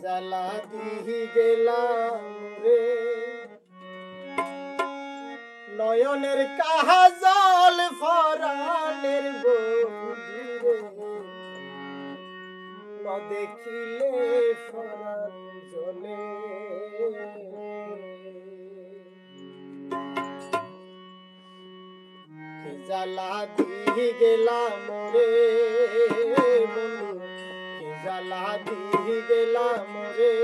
জ্বালা দিহি গেলাম রে নয়নের কাজল ফরানের বন্ধুরে ন দেখিলে ফরান জ্বলে জ্বালা দিহি গেলাম রে বন্ধু জ্বালা দিহি গেলাম রে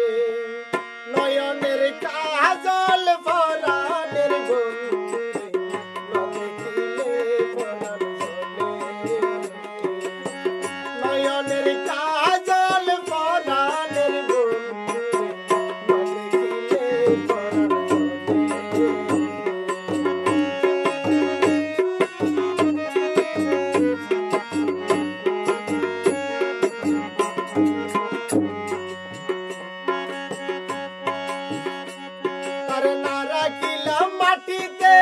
নয়নের কাজল ফরানের বন্ধুরে ন দেখিলে ফরান জ্বলে নয়নের কাজল ফরানের বন্ধুরে ন দেখিলে ফরান মাটিতে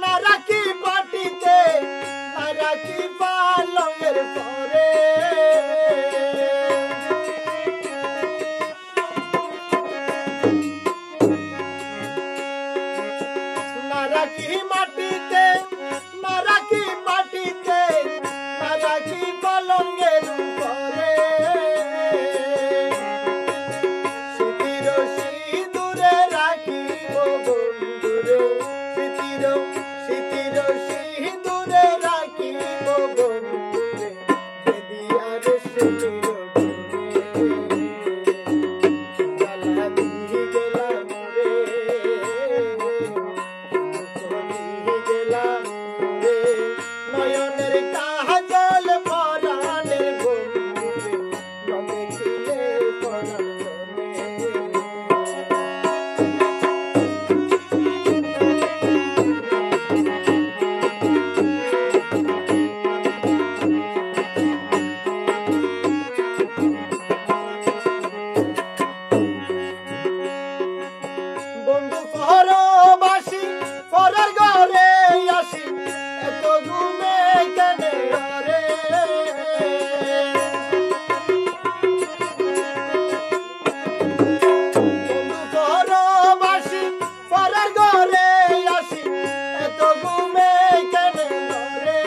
না রাখি মাটিতে না রাখি পালঙের পরে না রাখি মাটিতে না রাখি মাটিতে না রাখি পালঙের পরে সিঁথির সিঁদুরে রাখিব বন্ধুরে সিঁথির সিঁদুরে রাখিব বন্ধুরে বেদিয়ার সিঁথির জ্বালা দিহি গেলাম রে গেলাম রে নয়নের কাজল ফরানের বন্ধুরে ন দেখিলে ফরান বন্ধু পরবাসী পরের ঘরে আসি এত ঘুমে কেনে রে বন্ধু পরবাসী পরের ঘরে আসি এত ঘুমে কেনে রে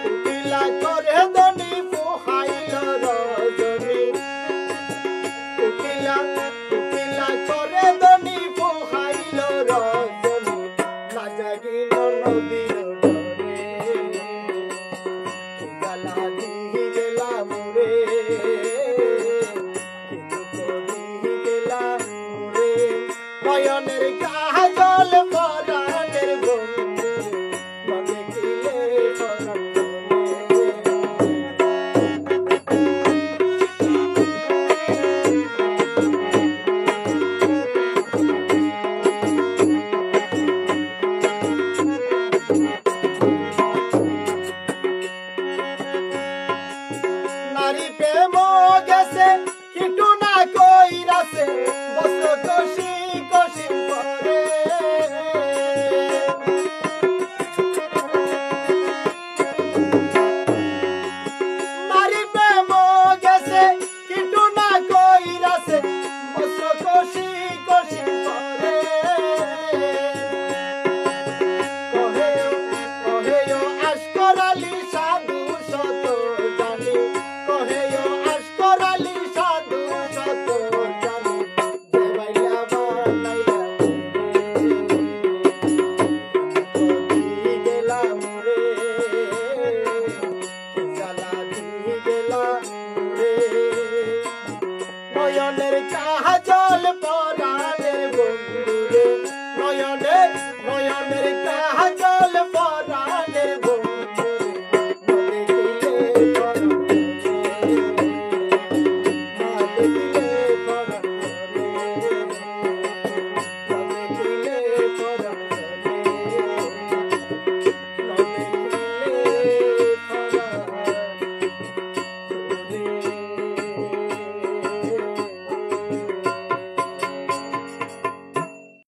উকিলা করে দনি পোহাইল রজনী উকিলা করে দনি পোহাইল রজনী না জাগিল নদীর ডরে জ্বালা দিহি গেলাম রে দিহি গেলাম রে নয়নের কাজল ফরানের বন্ধুরে ন দেখিলে ফরান নারী প্রেম গেছে কিটু না কইরাছে বস্ত্র কষি কষি পরে